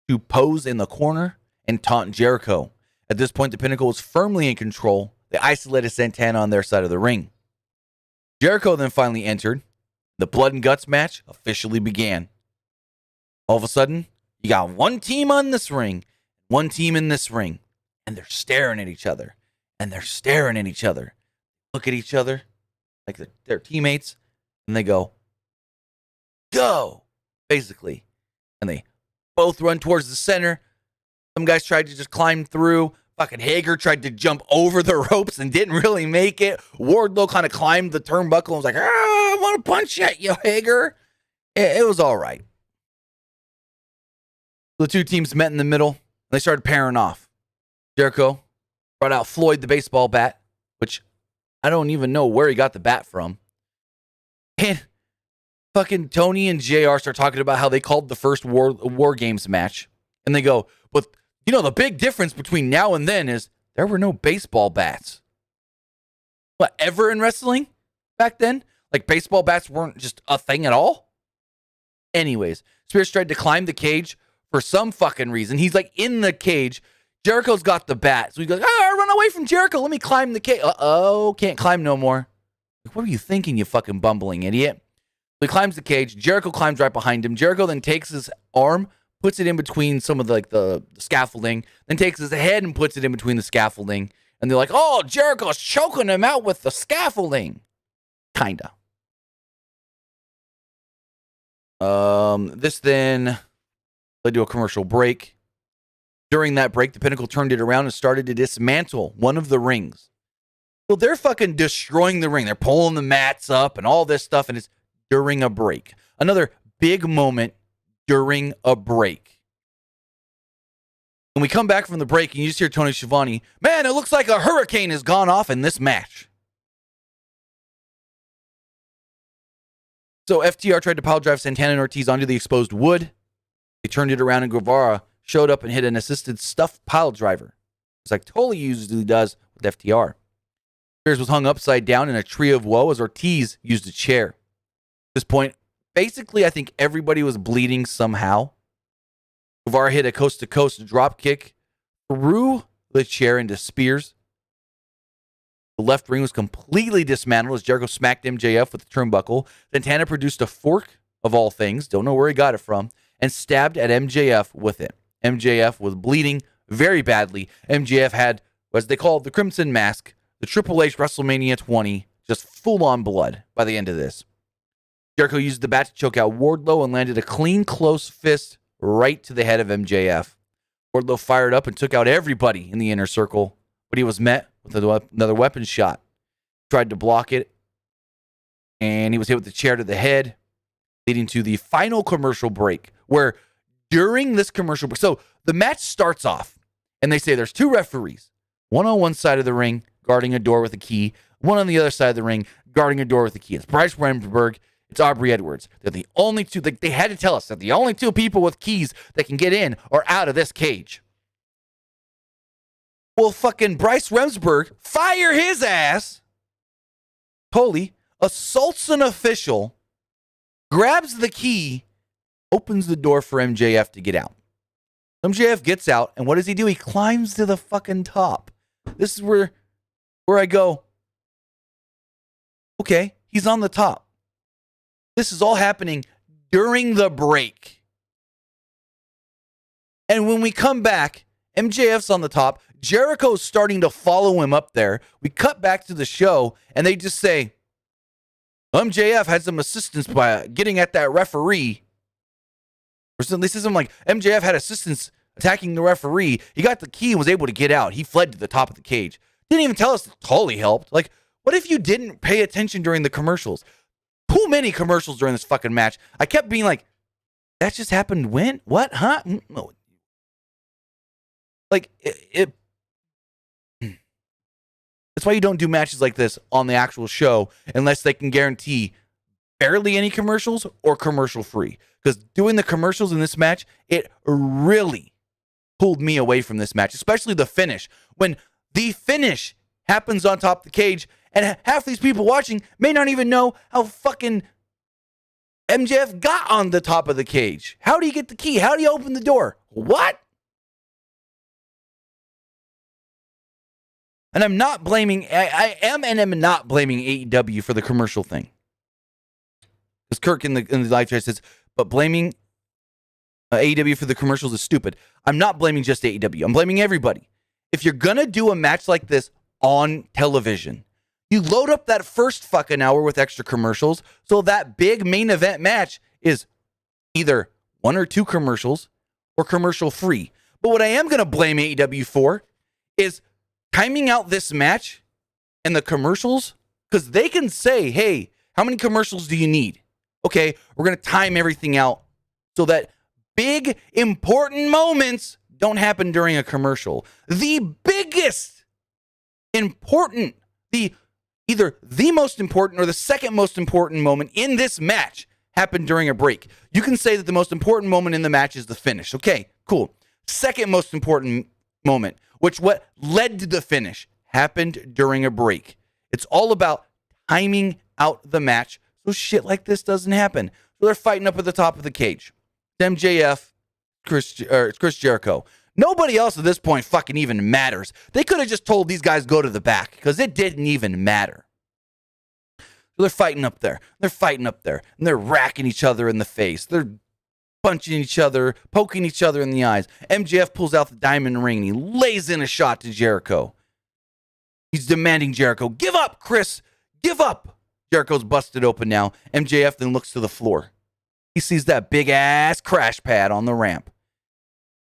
to pose in the corner and taunt Jericho. At this point, the Pinnacle was firmly in control. They isolated Santana on their side of the ring. Jericho then finally entered. The blood and guts match officially began. All of a sudden, you got one team on this ring, one team in this ring, and they're staring at each other. And they're staring at each other. Look at each other like they're teammates, and they go, go, basically. And they both run towards the center. Some guys tried to just climb through. Fucking Hager tried to jump over the ropes and didn't really make it. Wardlow kind of climbed the turnbuckle and was like, I want to punch at you, Hager. It was all right. The two teams met in the middle. And they started pairing off. Jericho brought out Floyd, the baseball bat, which I don't even know where he got the bat from. And fucking Tony and JR start talking about how they called the first War Games match. And they go, but you know, the big difference between now and then is there were no baseball bats. What, ever in wrestling back then? Like baseball bats weren't just a thing at all? Anyways, Spears tried to climb the cage for some fucking reason. He's like in the cage. Jericho's got the bat. So he goes, run away from Jericho. Let me climb the cage. Uh-oh, can't climb no more. Like, what were you thinking, you fucking bumbling idiot? So he climbs the cage. Jericho climbs right behind him. Jericho then takes his arm, puts it in between some of the scaffolding, then takes his head and puts it in between the scaffolding. And they're like, oh, Jericho's choking him out with the scaffolding. Kinda. This then led to a commercial break. During that break, the Pinnacle turned it around and started to dismantle one of the rings. So they're fucking destroying the ring. They're pulling the mats up and all this stuff, and it's during a break. Another big moment during a break. When we come back from the break, and you just hear Tony Schiavone, man, it looks like a hurricane has gone off in this match. So FTR tried to pile drive Santana and Ortiz onto the exposed wood. They turned it around, and Guevara showed up and hit an assisted stuffed pile driver. It's like Tully usually does with FTR. Spears was hung upside down in a tree of woe as Ortiz used a chair. At this point, basically, I think everybody was bleeding somehow. Guevara hit a coast-to-coast drop kick, threw the chair into Spears. The left ring was completely dismantled as Jericho smacked MJF with the turnbuckle. Santana produced a fork, of all things, don't know where he got it from, and stabbed at MJF with it. MJF was bleeding very badly. MJF had, as they call it, the Crimson Mask, the Triple H WrestleMania 20, just full-on blood by the end of this. Jericho used the bat to choke out Wardlow and landed a clean, close fist right to the head of MJF. Wardlow fired up and took out everybody in the Inner Circle, but he was met with another weapon shot. Tried to block it, and he was hit with the chair to the head, leading to the final commercial break, where during this commercial break, so the match starts off, and they say there's two referees, one on one side of the ring, guarding a door with a key, one on the other side of the ring, guarding a door with a key. It's Bryce Remsburg It's Aubrey Edwards. They're the only two. They had to tell us that the only two people with keys that can get in or out of this cage. Well, fucking Bryce Remsburg, fire his ass, totally assaults an official, grabs the key, opens the door for MJF to get out. MJF gets out, and what does he do? He climbs to the fucking top. This is where I go, okay, he's on the top. This is all happening during the break. And when we come back, MJF's on the top. Jericho's starting to follow him up there. We cut back to the show, and they just say, MJF had some assistance by getting at that referee. Or something. They say something like, MJF had assistance attacking the referee. He got the key and was able to get out. He fled to the top of the cage. Didn't even tell us that Tully helped. Like, what if you didn't pay attention during the commercials? Too many commercials during this fucking match. I kept being like, that just happened when? What? Huh? No. Like, that's why you don't do matches like this on the actual show unless they can guarantee barely any commercials or commercial free. Because doing the commercials in this match, it really pulled me away from this match, especially the finish. When the finish happens on top of the cage, and half these people watching may not even know how fucking MJF got on the top of the cage. How do you get the key? How do you open the door? What? And I'm not blaming, I am and am not blaming AEW for the commercial thing. Because Kirk in the live chat says, but blaming AEW for the commercials is stupid. I'm not blaming just AEW. I'm blaming everybody. If you're going to do a match like this on television, you load up that first fucking hour with extra commercials so that big main event match is either one or two commercials or commercial free. But what I am going to blame AEW for is timing out this match and the commercials, because they can say, hey, how many commercials do you need? Okay, we're going to time everything out so that big, important moments don't happen during a commercial. The biggest important, either the most important or the second most important moment in this match happened during a break. You can say that the most important moment in the match is the finish. Okay, cool. Second most important moment, which what led to the finish, happened during a break. It's all about timing out the match so shit like this doesn't happen. So they're fighting up at the top of the cage. It's MJF, Chris Jericho. Nobody else at this point fucking even matters. They could have just told these guys go to the back because it didn't even matter. So they're fighting up there. They're fighting up there. And they're racking each other in the face. They're punching each other, poking each other in the eyes. MJF pulls out the diamond ring and he lays in a shot to Jericho. He's demanding Jericho, give up, Chris, give up. Jericho's busted open now. MJF then looks to the floor. He sees that big ass crash pad on the ramp.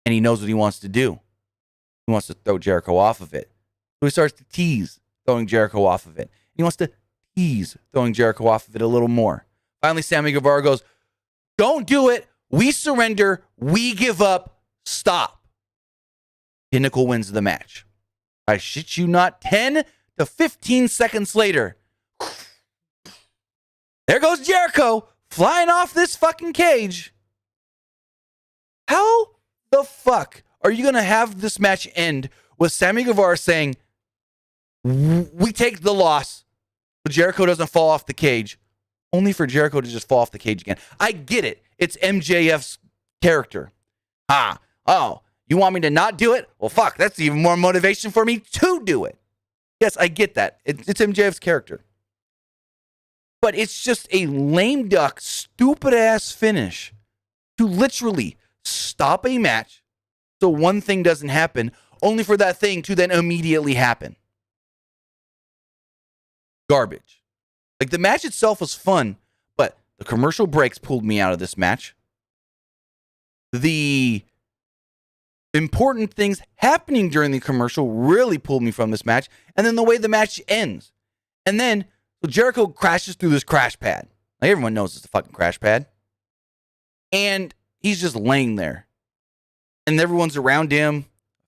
And he knows what he wants to do. He wants to throw Jericho off of it. So he starts to tease throwing Jericho off of it. He wants to tease throwing Jericho off of it a little more. Finally, Sammy Guevara goes, don't do it. We surrender. We give up. Stop. Pinnacle wins the match. I shit you not, 10 to 15 seconds later. There goes Jericho flying off this fucking cage. How the fuck are you going to have this match end with Sammy Guevara saying, we take the loss, but Jericho doesn't fall off the cage, only for Jericho to just fall off the cage again? I get it. It's MJF's character. Oh, you want me to not do it? Well, fuck, that's even more motivation for me to do it. Yes, I get that. It's MJF's character. But it's just a lame duck, stupid-ass finish to literally stop a match so one thing doesn't happen, only for that thing to then immediately happen. Garbage. Like, the match itself was fun, but the commercial breaks pulled me out of this match. The important things happening during the commercial really pulled me from this match. And then the way the match ends. And then so Jericho crashes through this crash pad. Like, everyone knows it's a fucking crash pad. And he's just laying there. And everyone's around him.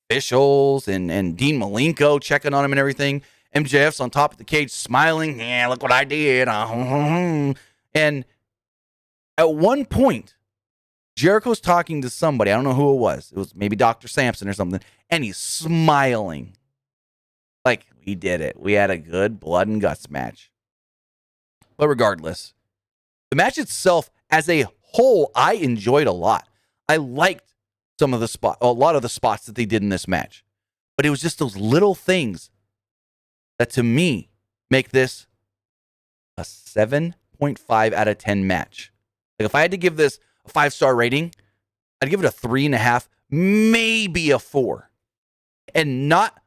Officials and Dean Malenko checking on him and everything. MJF's on top of the cage smiling. Yeah, look what I did. And At one point, Jericho's talking to somebody. I don't know who it was. It was maybe Dr. Sampson or something. And he's smiling. Like, we did it. We had a good blood and guts match. But regardless, the match itself as a whole, I enjoyed a lot. I liked a lot of the spots that they did in this match. But it was just those little things that, to me, make this a 7.5 out of 10 match. Like, if I had to give this a 5-star rating, I'd give it a 3.5, maybe a 4. And not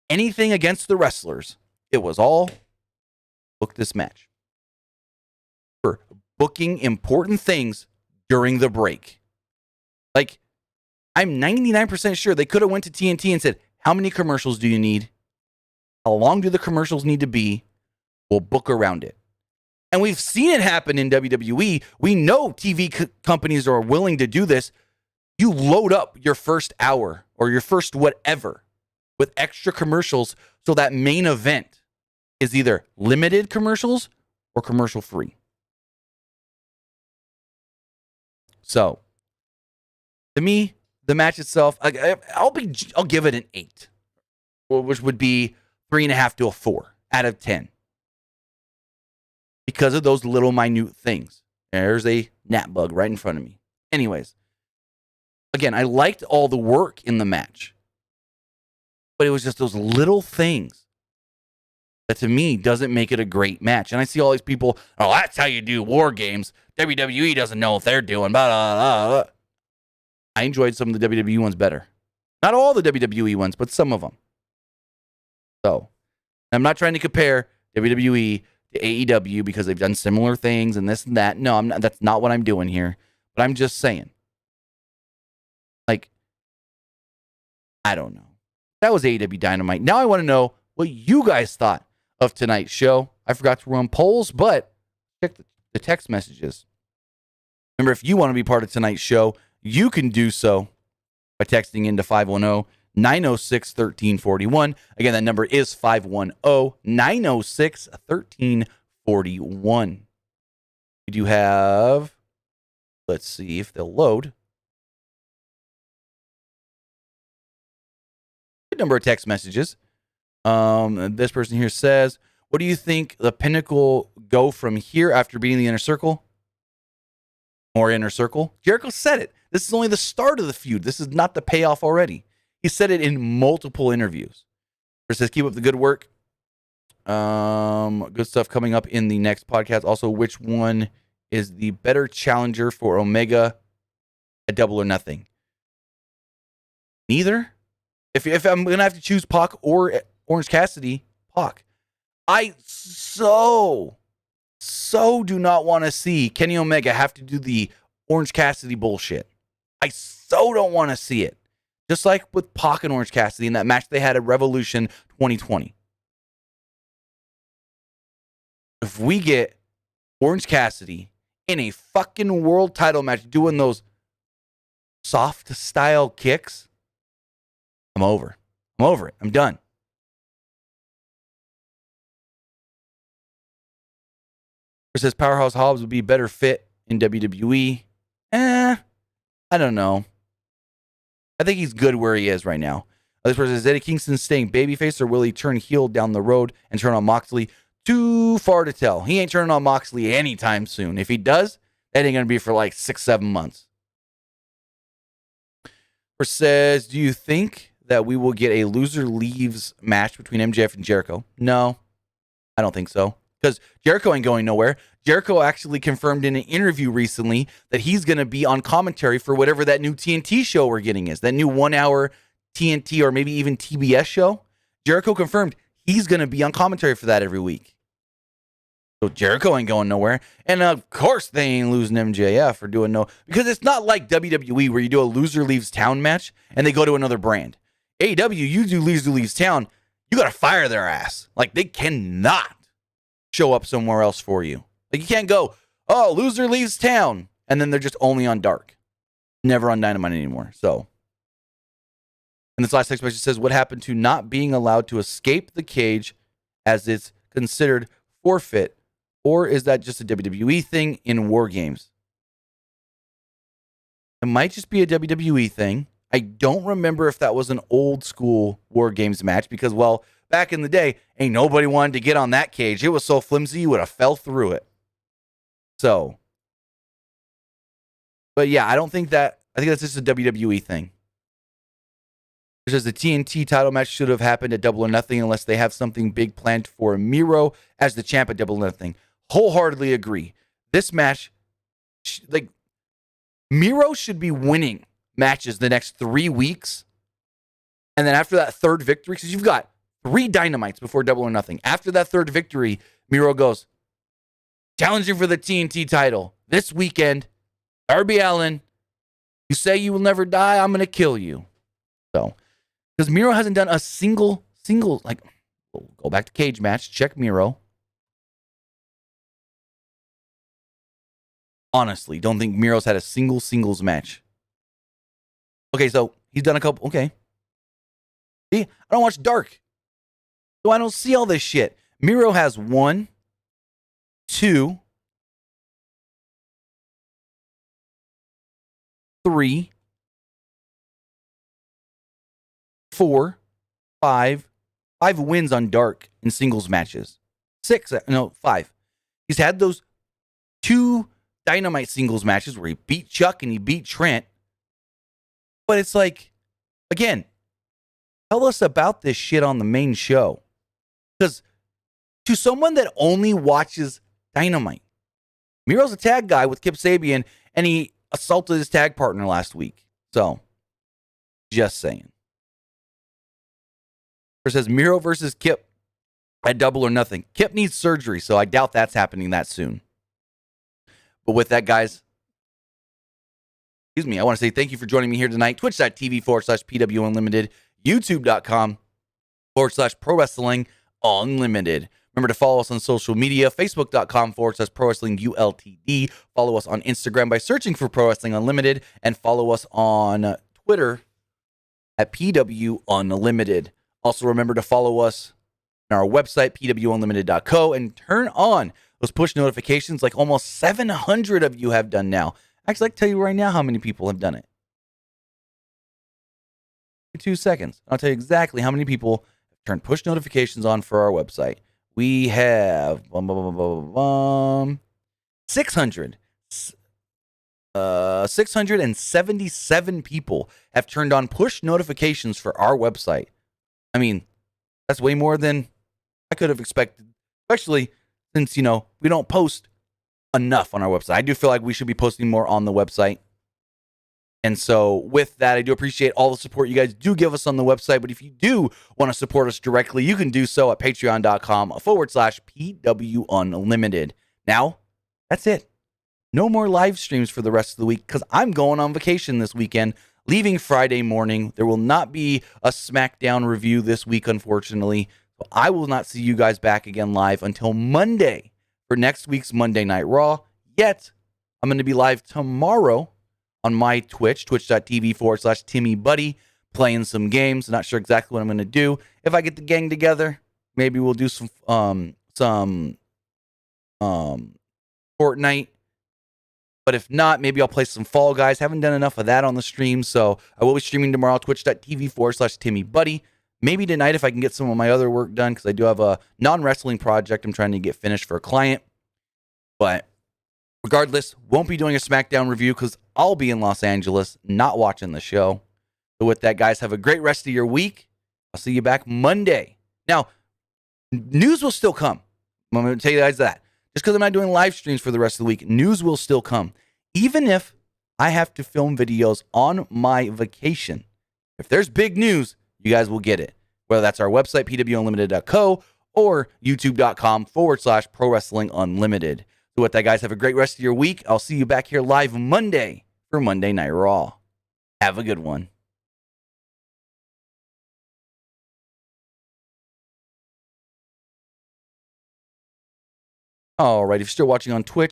anything against the wrestlers. It was all book this match. For booking important things during the break. Like, I'm 99% sure they could have went to TNT and said, how many commercials do you need? How long do the commercials need to be? We'll book around it. And we've seen it happen in WWE. We know TV companies are willing to do this. You load up your first hour or your first whatever with extra commercials so that main event is either limited commercials or commercial free. So, to me, the match itself, I'll give it an 8, which would be 3.5 to a 4 out of 10. Because of those little minute things. There's a gnat bug right in front of me. Anyways, again, I liked all the work in the match. But it was just those little things that, to me, doesn't make it a great match. And I see all these people, oh, that's how you do war games. WWE doesn't know what they're doing. Blah, blah, blah, blah. I enjoyed some of the WWE ones better. Not all the WWE ones, but some of them. So, I'm not trying to compare WWE to AEW because they've done similar things and this and that. No, I'm not. That's not what I'm doing here. But I'm just saying. Like, I don't know. That was AEW Dynamite. Now I want to know what you guys thought of tonight's show. I forgot to run polls, but check the text messages. Remember, if you want to be part of tonight's show, you can do so by texting into 510-906-1341. Again, that number is 510-906-1341. We do have, let's see if they'll load. Good number of text messages. This person here says, what do you think the Pinnacle go from here after beating the Inner Circle? Or Inner Circle? Jericho said it. This is only the start of the feud. This is not the payoff already. He said it in multiple interviews. He says, keep up the good work. Good stuff coming up in the next podcast. Also, which one is the better challenger for Omega at Double or Nothing? Neither. If I'm going to have to choose Pac or Orange Cassidy, Pac. I so do not want to see Kenny Omega have to do the Orange Cassidy bullshit. I so don't want to see it. Just like with Pac and Orange Cassidy in that match they had at Revolution 2020. If we get Orange Cassidy in a fucking world title match doing those soft style kicks, I'm over. I'm over it. I'm done. It says Powerhouse Hobbs would be better fit in WWE. I don't know. I think he's good where he is right now. This person says, Eddie Kingston staying babyface or will he turn heel down the road and turn on Moxley? Too far to tell. He ain't turning on Moxley anytime soon. If he does, that ain't going to be for like 6-7 months. Or says, do you think that we will get a loser leaves match between MJF and Jericho? No, I don't think so. Because Jericho ain't going nowhere. Jericho actually confirmed in an interview recently that he's going to be on commentary for whatever that new TNT show we're getting is. That new 1-hour TNT or maybe even TBS show. Jericho confirmed he's going to be on commentary for that every week. So Jericho ain't going nowhere. And of course they ain't losing MJF for doing no. Because it's not like WWE where you do a loser leaves town match and they go to another brand. AEW, you do loser leaves town, you got to fire their ass. Like they cannot show up somewhere else for you. Like you can't go, oh, loser leaves town. And then they're just only on Dark. Never on Dynamite anymore. So. And this last text message says, what happened to not being allowed to escape the cage as it's considered forfeit? Or is that just a WWE thing in war games? It might just be a WWE thing. I don't remember if that was an old school War Games match because, well, back in the day, ain't nobody wanted to get on that cage. It was so flimsy, you would have fell through it. So, but yeah, I think that's just a WWE thing. It says the TNT title match should have happened at Double or Nothing unless they have something big planned for Miro as the champ at Double or Nothing. Wholeheartedly agree. This match, Miro should be winning matches the next 3 weeks. And then after that third victory, because you've got 3 Dynamites before Double or Nothing. After that third victory, Miro goes, challenging for the TNT title this weekend. Darby Allin, you say you will never die, I'm going to kill you. So, because Miro hasn't done a single, like, we'll go back to cage match, check Miro. Honestly, don't think Miro's had a singles match. Okay, so he's done a couple. Okay. See, I don't watch Dark, so I don't see all this shit. Miro has 1, 2, 3, 4, 5 wins on Dark in singles matches. 5. He's had those 2 Dynamite singles matches where he beat Chuck and he beat Trent. But it's like, again, tell us about this shit on the main show. Because to someone that only watches Dynamite, Miro's a tag guy with Kip Sabian, and he assaulted his tag partner last week. So, just saying. It says Miro versus Kip at Double or Nothing. Kip needs surgery, so I doubt that's happening that soon. But with that, guys, I want to say thank you for joining me here tonight. Twitch.tv/PW Unlimited, YouTube.com/Pro Wrestling Unlimited. Remember to follow us on social media, Facebook.com/Pro Wrestling ULTD. Follow us on Instagram by searching for Pro Wrestling Unlimited, and follow us on Twitter at PW Unlimited. Also, remember to follow us on our website, pwunlimited.co, and turn on those push notifications like almost 700 of you have done now. Actually, I can tell you right now how many people have done it. 2 seconds. I'll tell you exactly how many people have turned push notifications on for our website. We have 677 people have turned on push notifications for our website. I mean, that's way more than I could have expected, especially since, we don't post enough on our website. I do feel like we should be posting more on the website. And so with that, I do appreciate all the support you guys do give us on the website. But if you do want to support us directly, you can do so at patreon.com/PW Unlimited. Now, that's it. No more live streams for the rest of the week because I'm going on vacation this weekend, leaving Friday morning. There will not be a SmackDown review this week, unfortunately. So I will not see you guys back again live until Monday for next week's Monday Night Raw. Yet, I'm going to be live tomorrow on my Twitch, twitch.tv/TimmyBuddy, playing some games. Not sure exactly what I'm going to do. If I get the gang together, maybe we'll do some Fortnite. But if not, maybe I'll play some Fall Guys. Haven't done enough of that on the stream, so I will be streaming tomorrow, twitch.tv/TimmyBuddy. Maybe tonight if I can get some of my other work done, because I do have a non-wrestling project I'm trying to get finished for a client. But regardless, won't be doing a SmackDown review because I'll be in Los Angeles, not watching the show. So with that, guys, have a great rest of your week. I'll see you back Monday. Now, news will still come. I'm going to tell you guys that. Just because I'm not doing live streams for the rest of the week, news will still come. Even if I have to film videos on my vacation, if there's big news, you guys will get it. Whether that's our website, pwunlimited.co, or youtube.com/Pro Wrestling Unlimited. So with that, guys, have a great rest of your week. I'll see you back here live Monday for Monday Night Raw. Have a good one. All right, if you're still watching on Twitch,